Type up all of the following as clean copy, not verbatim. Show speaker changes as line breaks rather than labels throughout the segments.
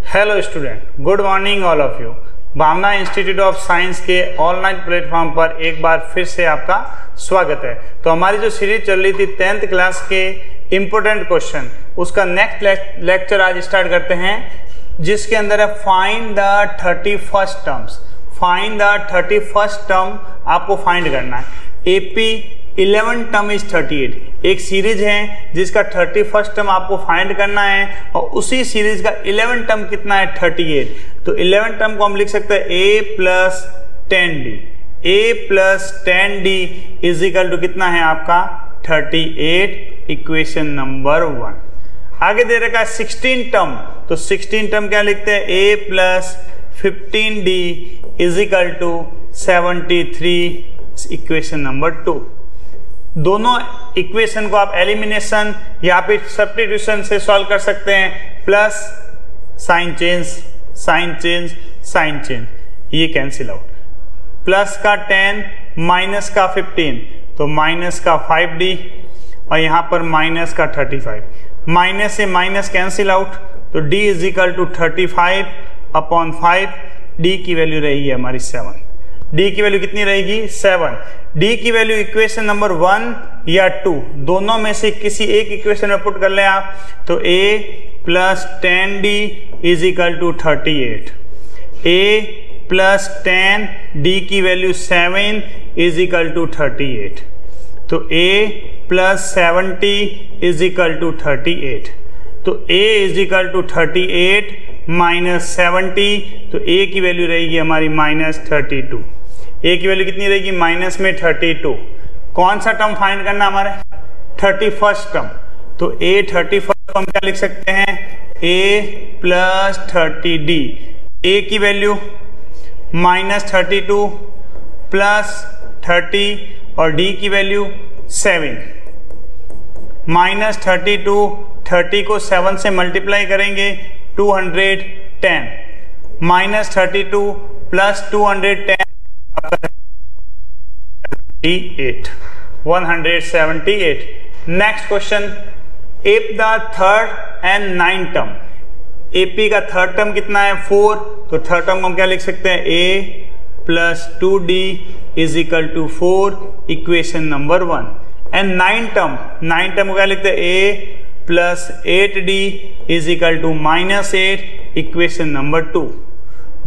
Hello student, good morning all of you. Bhavna institute of science के online platform पर एक बार फिर से आपका स्वागत है। तो हमारी जो सीरीज चल रही थी 10th क्लास के इम्पोर्टेंट क्वेश्चन, उसका नेक्स्ट लेक्चर आज स्टार्ट करते हैं, जिसके अंदर है find the 31st terms. Find the 31st term आपको फाइंड करना है। एपी 11 टर्म इज 38, एक सीरीज है जिसका 31st टर्म आपको फाइंड करना है और उसी सीरीज का 11 टर्म कितना है 38। तो 11 टर्म को हम लिख सकते हैं a plus 10d। a plus 10d is equal to कितना है आपका 38, इक्वेशन नंबर 1। आगे दे रखा है 16 टर्म, तो 16 टर्म क्या लिखते हैं a plus 15d is equal to 73, equation number 2। दोनों इक्वेशन को आप एलिमिनेशन या फिर सब्स्टिट्यूशन से सॉल्व कर सकते हैं। Plus sign change, sign change, sign change, ये कैंसिल आउट। प्लस का 10 माइनस का 15, तो माइनस का 5d और यहाँ पर माइनस का 35। माइनस से माइनस कैंसिल आउट, तो d is equal to 35 upon 5। d की वैल्यू रहेगी हमारी 7। d की वैल्यू कितनी रहेगी 7। d की वैल्यू इक्वेशन नंबर 1 या 2 दोनों में से किसी एक इक्वेशन में पुट कर लें आप, तो a plus 10d is equal to 38। a plus 10 d की वैल्यू 7 इज इक्वल टू 38। तो a plus 70 is equal to 38। तो a is equal to 38 minus 70, तो a की वैल्यू रहेगी हमारी माइनस 32। a की वैल्यू कितनी रहेगी माइनस में 32। कौन सा टर्म फाइंड करना हमारे 31st टर्म, तो a 31st टर्म क्या लिख सकते हैं a प्लस 30d। a की वैल्यू माइनस 32 प्लस 30 और d की वैल्यू 7। माइनस 32, 30 को 7 से मल्टीप्लाई करेंगे 210, minus 32 plus 210 178। Next question, app the third and 9 term. AP का थर्ड टर्म कितना है 4, तो थर्ड टर्म को हम क्या लिख सकते हैं a plus 2d is equal to 4, equation number 1। And 9 term को क्या लिखते हैं a plus 8d is equal to minus 8, equation number 2।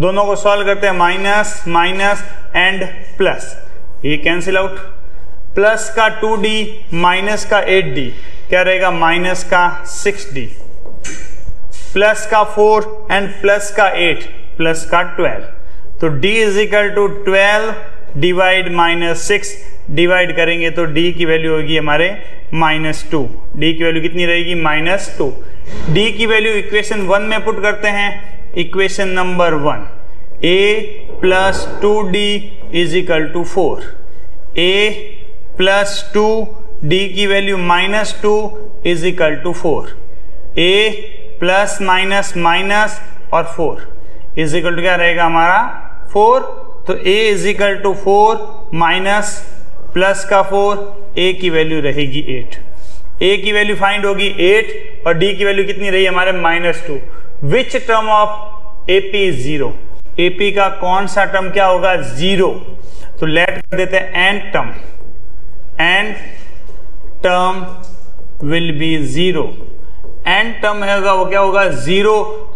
दोनों को सॉल्व करते हैं, माइनस माइनस एंड प्लस, ये कैंसिल आउट। प्लस का 2d माइनस का 8d क्या रहेगा माइनस का 6d। प्लस का 4 एंड प्लस का 8 प्लस का 12, तो d is equal to 12 divide minus 6, divide करेंगे तो d की वैल्यू होगी हमारे माइनस 2। d की वैल्यू कितनी रहेगी माइनस 2। d की वैल्यू इक्वेशन 1 में पुट करते हैं, equation number 1 a plus 2d is equal to 4। a plus 2 d की value minus 2 is equal to 4। a plus minus minus और 4 इज इक्वल टू क्या रहेगा हमारा 4। तो a is equal to 4 minus plus का 4, a की वैल्यू रहेगी 8। a की वैल्यू फाइंड होगी 8 और d की वैल्यू कितनी रही हमारे minus 2। Which term of AP is 0। AP का कौन सा टर्म क्या होगा 0, तो लेट कर देते हैं and term. And term will be 0। And term होगा वो क्या होगा 0।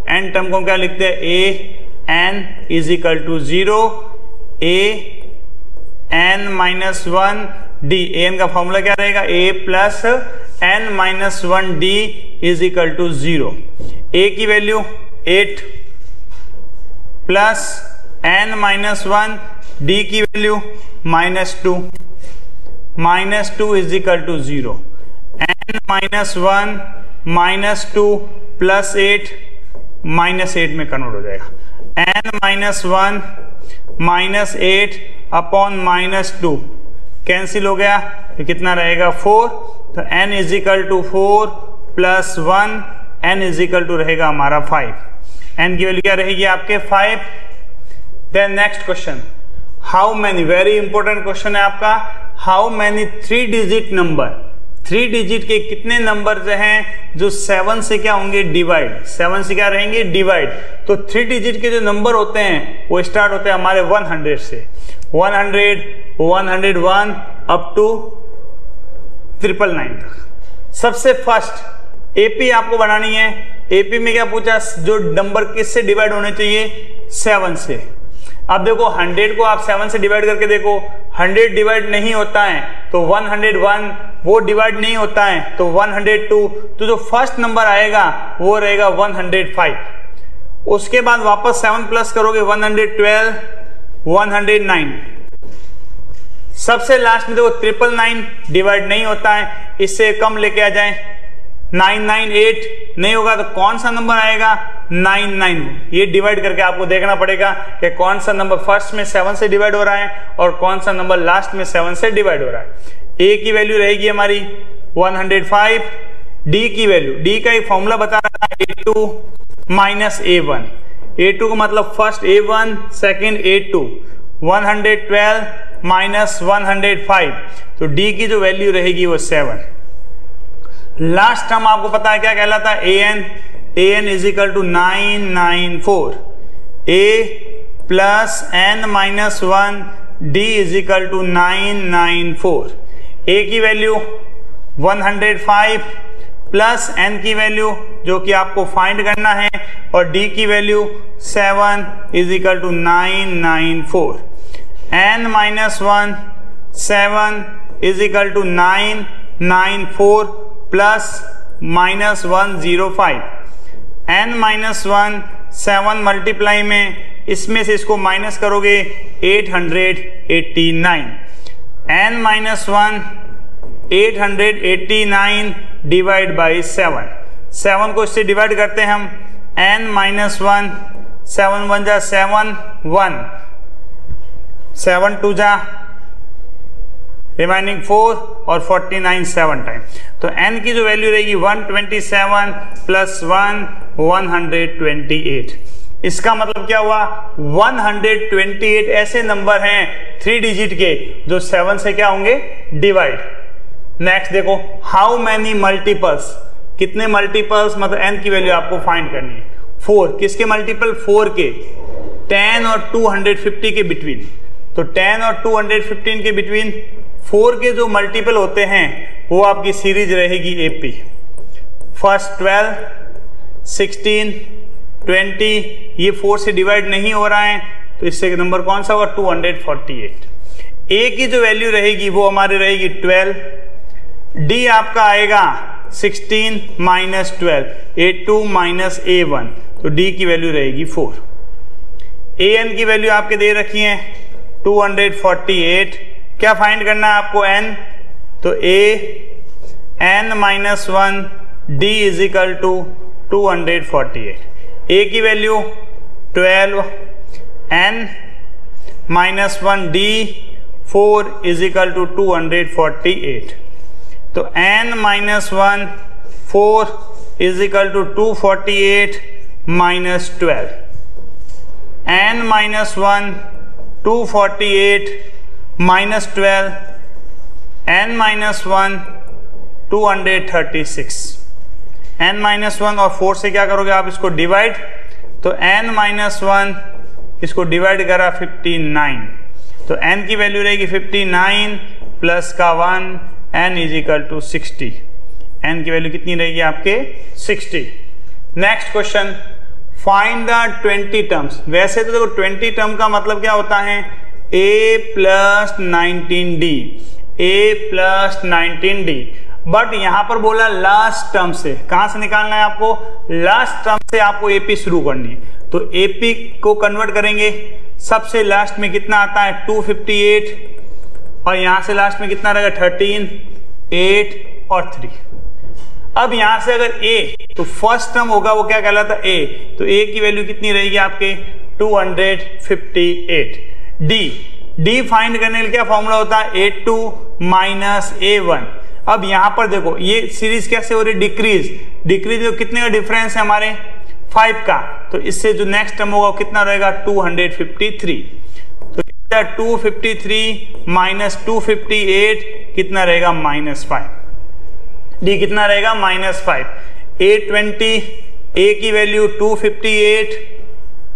एंड टर्म को क्या लिखते हैं a n is equal to 0, a n minus 1 d। an का फॉर्मूला क्या रहेगा a plus n minus 1 d is equal to 0। a की value 8 plus n minus 1, d की value minus 2। Minus 2 is equal to 0। n minus 1 minus 2 plus 8 minus 8 में convert हो जाएगा। n minus 1 minus 8 upon minus 2 cancel हो गया, तो कितना रहेगा 4। तो n is equal to 4 plus 1, n is equal to रहेगा हमारा 5। n की वैल्यू क्या रहेगी आपके 5। Then next question, how many, very important question है आपका, how many 3 digit number 3 digit के कितने नंबर हैं जो 7 से क्या होंगे डिवाइड, 7 से क्या रहेंगे डिवाइड। तो 3 डिजिट के जो नंबर होते हैं वो स्टार्ट होते हैं हमारे 100 से, 100, 101 अप टू 999 तक। सबसे फर्स्ट एपी आपको बनानी है। एपी में क्या पूछा, जो नंबर किससे डिवाइड होने चाहिए, 7 से। अब देखो 100 को आप 7 से डिवाइड करके देखो, 100 डिवाइड नहीं होता है तो 101, वो डिवाइड नहीं होता है तो 102, तो जो फर्स्ट नंबर आएगा वो रहेगा 105। उसके बाद वापस 7 प्लस करोगे 112, 109। सबसे लास्ट में देखो 999 डिवाइड नहीं होता है, इससे कम लेके आ जाए 998, नहीं होगा तो कौन सा नंबर आएगा 99। ये डिवाइड करके आपको देखना पड़ेगा कि कौन सा नंबर फर्स्ट में 7 से डिवाइड हो रहा है और कौन सा नंबर लास्ट में 7 से डिवाइड हो रहा है। ए की वैल्यू रहेगी हमारी 105, डी की वैल्यू, डी का एक फॉर्मूला बता रहा है A2 माइनस A1। A2 का मतलब first A1 second A2, 112 minus 105, तो डी की जो वैल्यू रहेगी वो 7। लास्ट टर्म आपको पता है क्या कहलाता है, an is equal to 994, a plus n minus 1, d is equal to 994। a की वैल्यू 105 प्लस n की वैल्यू जो कि आपको फाइंड करना है और d की value 7 is equal to 994। n minus 1 7 is equal to 994 plus minus 105। n minus 1 7 multiply में इसमें से इसको माइनस करोगे 889। n माइनस 1 889 डिवाइड बाई 7, 7 को इससे डिवाइड करते हैं हम, n माइनस 1 7 1 जा 7 1, 7 2 जा रिमाइनिंग 4 और 49 7 टाइम। तो n की जो वैल्यू रहेगी 127 प्लस 1 128। इसका मतलब क्या हुआ, 128 ऐसे नंबर हैं 3 डिजिट के जो 7 से क्या होंगे डिवाइड। नेक्स्ट देखो, हाउ मैनी मल्टीपल्स, कितने मल्टीपल्स, मतलब n की वैल्यू आपको फाइंड करनी है। 4 किसके मल्टीपल, 4 के, 10 और 250 के बिटवीन। तो 10 और 215 के बिटवीन 4 के जो मल्टीपल होते हैं वो आपकी सीरीज रहेगी एपी। फर्स्ट 12, 16, 20, ये 4 से डिवाइड नहीं हो रहा है तो इससे नंबर कौन सा होगा 248। ए की जो वैल्यू रहेगी वो हमारी रहेगी 12, डी आपका आएगा 16 माइनस 12, A2 माइनस A1, तो डी की वैल्यू रहेगी 4। an की वैल्यू आपके दे रखी है 248। क्या फाइंड करना है आपको n, तो n minus 1 d is equal to 248। a की value 12, n minus 1 d 4 is equal to 248। तो n minus 1 4 is equal to 248 minus 12। n minus 1 248 minus 12, n minus 1 236। n minus 1 और 4 से क्या करोगे आप इसको डिवाइड, तो n माइनस 1 इसको डिवाइड करा 59, तो n की वैल्यू रहेगी 59 प्लस का 1, n is equal to 60। n की वैल्यू कितनी रहेगी आपके 60। Next question, find the 20 terms. वैसे तो देखो 20 टर्म का मतलब क्या होता है, a plus 19d, a plus 19d, but यहां पर बोला लास्ट टर्म से। कहां से निकालना है आपको, लास्ट टर्म से आपको एपी शुरू करनी है। तो एपी को कन्वर्ट करेंगे, सबसे लास्ट में कितना आता है 258 और यहां से लास्ट में कितना रहेगा 13, 8 और 3। अब यहां से अगर a तो फर्स्ट टर्म होगा वो क्या कहलाता है a, तो a की वैल्यू कितनी रहेगी आपके 258। डी फाइंड करने के लिए क्या फॉर्मूला होता है A2 माइनस A1। अब यहां पर देखो ये सीरीज कैसे हो रही है, डिक्रीज जो कितने का डिफरेंस है हमारे 5 का, तो इससे जो नेक्स्ट टर्म होगा वो कितना रहेगा 253। तो 253 माइनस 258 कितना रहेगा -5। डी कितना रहेगा -5, 820, ए की वैल्यू 258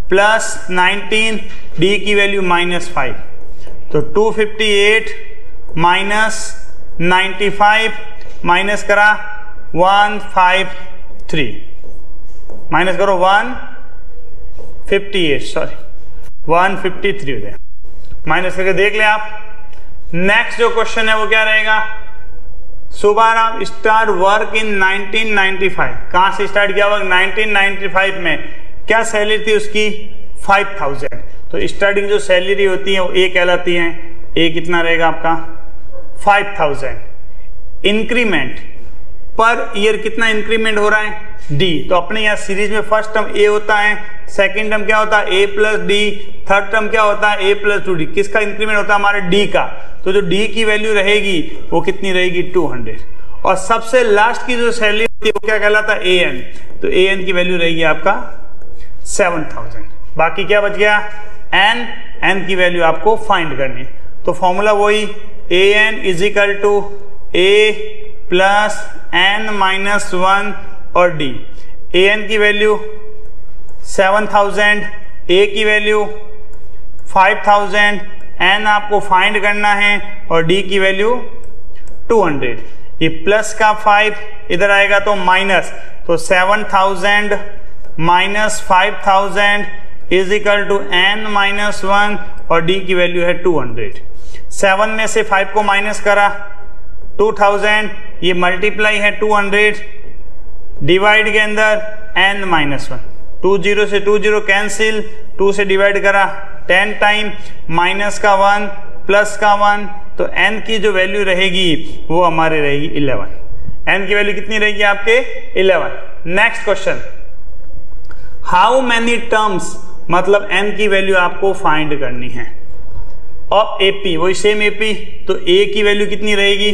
प्लस 19, डी की वैल्यू -5, तो 258 माइनस 95 माइनस करा 153, माइनस करो 158, सॉरी 153 हो जाए, माइनस करके देख ले आप। नेक्स्ट जो क्वेश्चन है वो क्या रहेगा, सुबाराव स्टार्ट वर्क इन 1995, कहां से स्टार्ट किया वर्क 1995 में, क्या सैलरी थी उसकी 5000, तो स्टार्टिंग जो सैलरी होती है वो ए कहलाती है, ए कितना रहेगा आपका 5000। इंक्रीमेंट पर ईयर कितना इंक्रीमेंट हो रहा है डी, तो अपने यहाँ सीरीज में फर्स्ट टर्म ए होता है, सेकंड टर्म क्या होता है ए प्लस डी, थर्ड टर्म क्या होता है ए प्लस 2डी, किसका इंक्रीमेंट होता है हमारे डी का, तो जो डी की वैल्यू रहेगी वो कितनी रहेगी 200, और सबसे लास्ट की जो सैलरी होती है वो क्या कहलाता है ए एन, तो ए एन की वैल्यू रहेगी आपका 7000। बाकी क्या बच गया एन, एन की वैल्यू आपको फाइंड करनी, तो फॉर्मूला वही A N is equal to A plus N minus 1 और डी, ए एन की वैल्यू 7000, ए की वैल्यू 5000, एन आपको फाइंड करना है और डी की वैल्यू 200, ये प्लस का 5 इधर आएगा तो माइनस, तो 7000 minus 5000 is equal to n minus 1 और डी की वैल्यू है 200। 7 में से 5 को माइनस करा 2000, ये मल्टीप्लाई है 200, डिवाइड के अंदर n माइनस 1, 20 से 20 कैंसिल, 2 से डिवाइड करा 10 टाइम, माइनस का 1 प्लस का 1, तो n की जो वैल्यू रहेगी वो हमारे रहेगी 11, n की वैल्यू कितनी रहेगी आपके 11। Next question, how many terms, मतलब n की वैल्यू आपको फाइंड करनी है, और AP वही सेम AP, तो a की वैल्यू कितनी रहेगी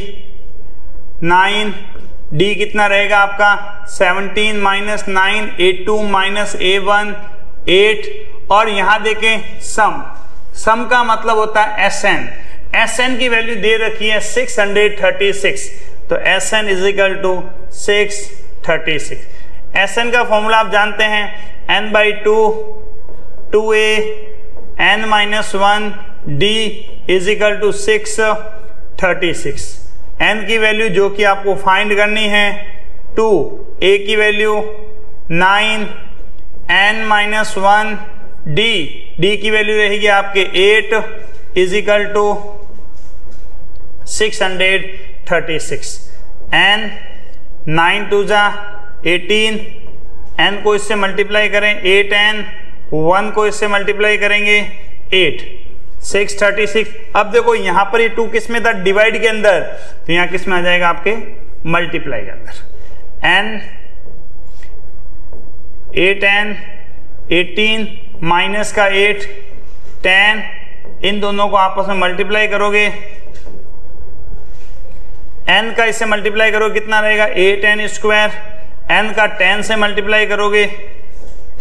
9, डी कितना रहेगा आपका 17 माइनस 9, A2 माइनस A1 8, और यहां देखें सम का मतलब होता है SN की वैल्यू दे रखी है 636, तो SN is equal to 636। SN का फॉर्मूला आप जानते हैं n/2 2a n minus 1 d is equal to 636। n की वैल्यू जो कि आपको फाइंड करनी है 2, a की वैल्यू 9, n माइनस 1 d की वैल्यू रहेगी आपके 8 इज इक्वल टू 636, n 9 2 जा 18, n को इससे मल्टीप्लाई करें 8n, 1 को इससे मल्टीप्लाई करेंगे 8, 636। अब देखो यहां पर ये 2 किस में था डिवाइड के अंदर, तो यहां किस में आ जाएगा आपके मल्टीप्लाई के अंदर, n 8n 18 माइनस का 8 10, इन दोनों को आपस में मल्टीप्लाई करोगे, n का इससे मल्टीप्लाई करोगे कितना रहेगा 8n स्क्वायर, n का 10 से मल्टीप्लाई करोगे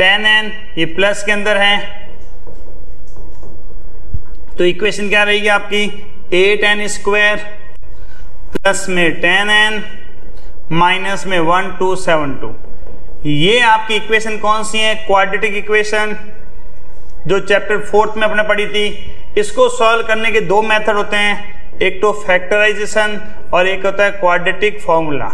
10n, ये प्लस के अंदर है, तो इक्वेशन क्या रहेगी आपकी 8n स्क्वायर प्लस में 10n माइनस में 1272। ये आपकी इक्वेशन कौन सी है, क्वाड्रेटिक इक्वेशन, जो चैप्टर 4 में अपने पढ़ी थी। इसको सॉल्व करने के 2 मेथड होते हैं, एक तो फैक्टराइजेशन और एक होता है क्वाड्रेटिक फॉर्मूला।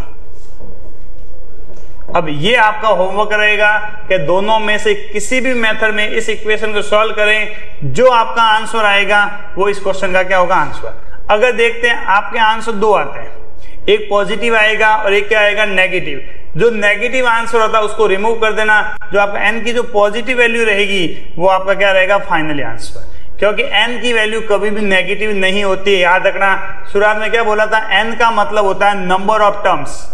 अब ये आपका होमवर्क रहेगा कि दोनों में से किसी भी मेथड में इस इक्वेशन को सॉल्व करें, जो आपका आंसर आएगा वो इस क्वेश्चन का क्या होगा आंसर। अगर देखते हैं आपके आंसर 2 आते हैं, एक पॉजिटिव आएगा और एक क्या आएगा नेगेटिव। जो नेगेटिव आंसर होता है उसको रिमूव कर देना, जो आपका n की जो पॉजिटिव वैल्यू रहेगी वो आपका क्या रहेगा फाइनली आंसर, क्योंकि n की वैल्यू कभी भी नेगेटिव नहीं होती है। याद रखना, शुरुआत में क्या बोला था, n का मतलब होता है number of terms,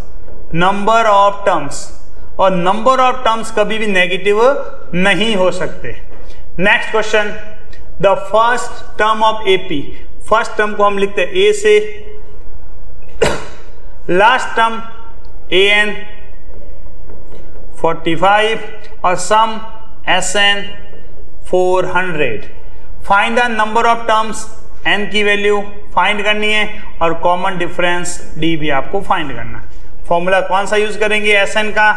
number of terms, और नंबर ऑफ टर्म्स कभी भी नेगेटिव नहीं हो सकते। Next question, the first term of AP, first term को हम लिखते हैं A से, लास्ट टर्म AN 45 और सम SN 400। Find the number of terms, n की वैल्यू फाइंड करनी है और कॉमन डिफरेंस D भी आपको फाइंड करना। फॉर्मूला कौन सा यूज करेंगे, Sn का।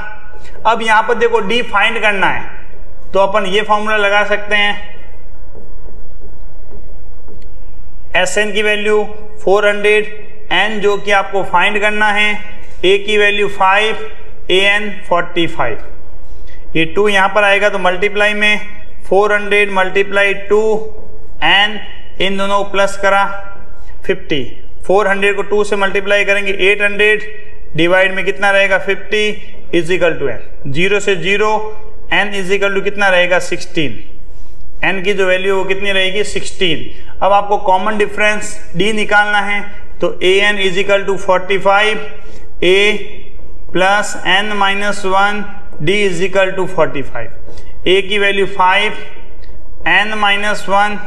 अब यहां पर देखो d फाइंड करना है तो अपन ये फॉर्मूला लगा सकते हैं, Sn की वैल्यू 400, n जो कि आपको फाइंड करना है, a की वैल्यू 5, an 45। ये 2 यहां पर आएगा तो मल्टीप्लाई में 400 मल्टीप्लाई 2 n, इन दोनों को प्लस करा 50। 400 को 2 से मल्टीप्लाई करेंगे 800, डिवाइड में कितना रहेगा 50 इज इक्वल टू n, 0 से 0, n इज इक्वल टू कितना रहेगा 16। n की जो वैल्यू वो कितनी रहेगी 16। अब आपको कॉमन डिफरेंस d निकालना है तो an is equal to 45, a plus n minus 1, d is equal to 45। a की वैल्यू 5, n माइनस 1,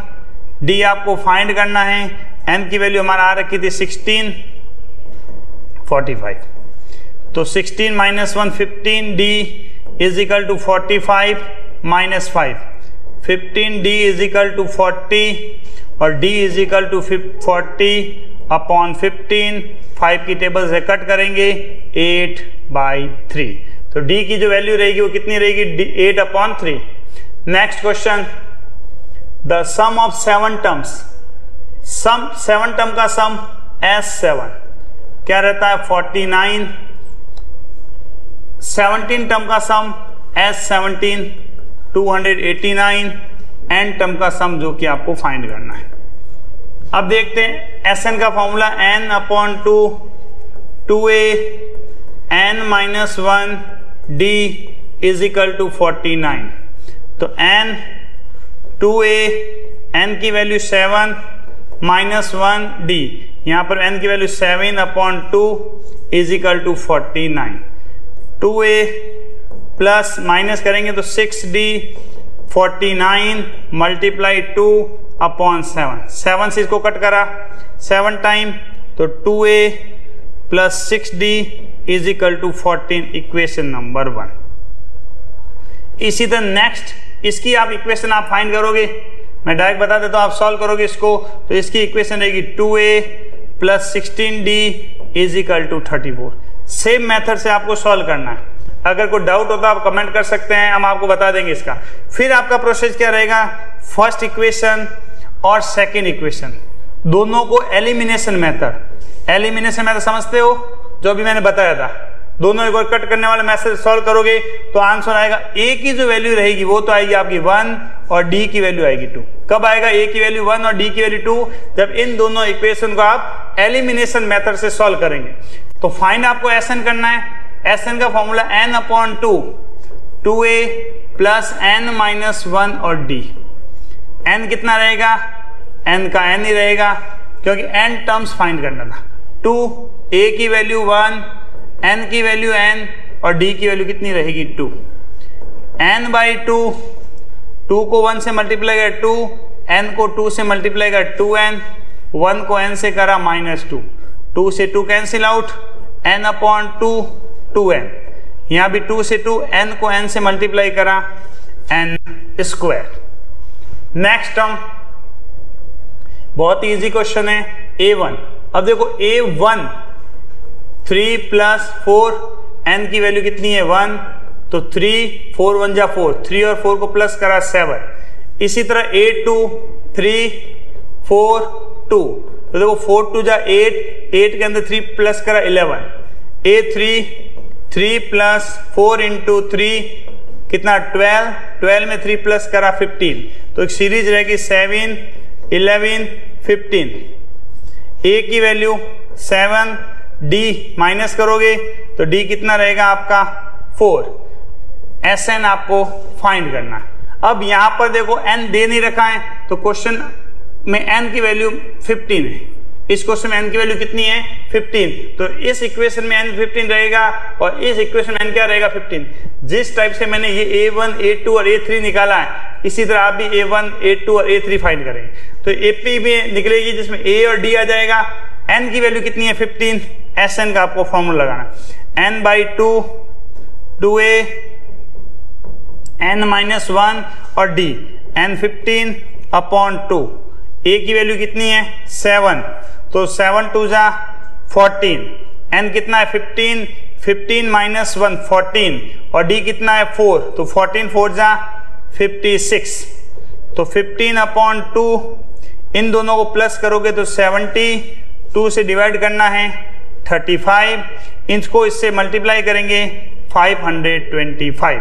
d आपको फाइंड करना है, n की वैल्यू हमारा आ रखी थी 16, 45। तो 16 minus 1 15, d is equal to 45 minus 5, 15, d is equal to 40 और d is equal to 40 upon 15। 5 की टेबल से कट करेंगे 8/3। तो d की जो वैल्यू रहेगी वो कितनी रहेगी 8/3। Next question, the sum of 7 terms, 7 term का सम S7 क्या रहता है 49। 17 टर्म का सम S17 289, n टर्म का सम जो कि आपको फाइंड करना है। अब देखते हैं Sn का formula n/2 2a n minus 1 d is equal to 49। तो n 2a, n की वैल्यू 7 माइनस 1 d, यहां पर n की value 7/2 is equal to 49। 2a plus minus करेंगे तो 6d 49 मल्टीप्लाई 2 अपॉन 7 से इसको कट करा 7 टाइम, तो 2a plus 6d is equal to 14, equation number 1। इसी तरह नेक्स्ट इसकी आप इक्वेशन आप फाइंड करोगे, मैं डायरेक्ट बता देता हूं, आप सॉल्व करोगे इसको तो इसकी इक्वेशन रहेगी 2a plus 16d is equal to 34। Same method से आपको सॉल्व करना है। अगर कोई डाउट होता है आप कमेंट कर सकते हैं, हम आपको बता देंगे इसका। फिर आपका प्रोसेस क्या रहेगा, फर्स्ट इक्वेशन और सेकंड इक्वेशन दोनों को एलिमिनेशन मेथड समझते हो, जो अभी मैंने बताया था, दोनों एक और कट करने वाले मेथड सॉल्व करोगे तो आंसर आएगा a की जो वैल्यू रहेगी वो तो आएगी आपकी 1 और d की वैल्यू आएगी 2। कब आएगा a की वैल्यू 1 और d की वैल्यू 2, जब इन दोनों इक्वेशन को आप एलिमिनेशन मेथड से सॉल्व करेंगे। तो फाइंड आपको Sn करना है। Sn का formula n/2 2a plus n minus 1 और d। n कितना रहेगा, n का n ही रहेगा क्योंकि n टर्म्स फाइंड करना था। 2 a की वैल्यू 1, n की वैल्यू n और d की वैल्यू कितनी रहेगी 2। n/2, 2 को 1 से मल्टीप्लाई कर 2, n को 2 से मल्टीप्लाई कर 2n, 1 को n से करा -2, 2 से 2 कैंसिल आउट, n/2 2n, यहां भी 2 से 2, n को n से मल्टीप्लाई करा n स्क्वायर। नेक्स्ट टर्म बहुत इजी क्वेश्चन है a1। अब देखो a1 3 प्लस 4, n की वैल्यू कितनी है 1, तो 3 4 1 जा 4, 3 और 4 को प्लस करा 7। इसी तरह a2 3 4 2, तो देखो 4 2 जा 8, 8 के अंदर 3 प्लस करा 11। a3 3 प्लस 4 इंटू 3 कितना 12, 12 में 3 प्लस करा 15, तो एक सीरीज रहेगी 7 11 15। a की वैल्यू 7, d माइनस करोगे तो d कितना रहेगा आपका 4। Sn आपको फाइंड करना है। अब यहां पर देखो n दे नहीं रखा है तो क्वेश्चन में n की वैल्यू 15 है, इस क्वेश्चन में n की वैल्यू कितनी है 15, तो इस इक्वेशन में n 15 रहेगा और इस इक्वेशन में n क्या रहेगा 15। जिस टाइप से मैंने ये a1 a2 और a3 निकाला है इसी तरह आप भी a1 a2 और a3 फाइंड करेंगे तो AP में निकलेगी जिसमें a और d आ जाएगा। n की वैल्यू कितनी है 15, Sn का आपको फॉर्मूला लगाना, n/2 2a n माइनस 1 और d n 15/2। a की वैल्यू कितनी है 7, तो 7 2 जा 14, n कितना है 15, 15 माइनस 1 14 और डी कितना है 4, तो 14 4 जा 56, तो 15/2 इन दोनों को प्लस करोगे तो 72 से डिवाइड करना है 35, इसको इससे मल्टीप्लाई करेंगे 525।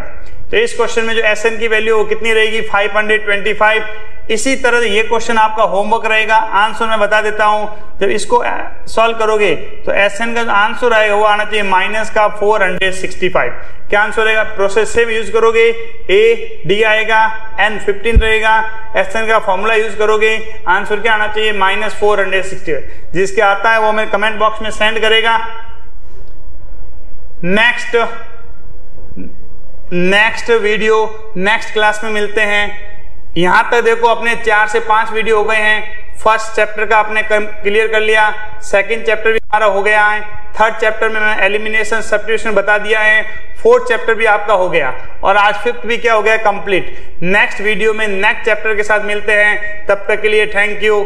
तो इस क्वेश्चन में जो एसएन की वैल्यू वो कितनी रहेगी 525। इसी तरह ये क्वेश्चन आपका होमवर्क रहेगा, आंसर मैं बता देता हूं। जब इसको सॉल्व करोगे तो एसएन का जो आंसर आएगा वो आना चाहिए माइनस का 465। क्या आंसर रहेगा? प्रोसेस सेम यूज करोगे, ए डी आएगा, एन 15 रहेगा, एसएन का फॉर्मूला यूज करोगे, आंसर क्या आना चाहिए माइनस 465। जिसके आता है वो हमें कमेंट बॉक्स में सेंड करेगा। नेक्स्ट वीडियो नेक्स्ट क्लास में मिलते हैं। यहां तक देखो अपने 4 से 5 वीडियो हो गए हैं। फर्स्ट चैप्टर का आपने क्लियर कर लिया, सेकंड चैप्टर भी हमारा हो गया है, थर्ड चैप्टर में मैं एलिमिनेशन सब्स्टिट्यूशन बता दिया है, फोर्थ चैप्टर भी आपका हो गया और आज फिफ्थ भी क्या हो गया कंप्लीट। नेक्स्ट वीडियो में नेक्स्ट चैप्टर के साथ मिलते हैं, तब तक के लिए थैंक यू।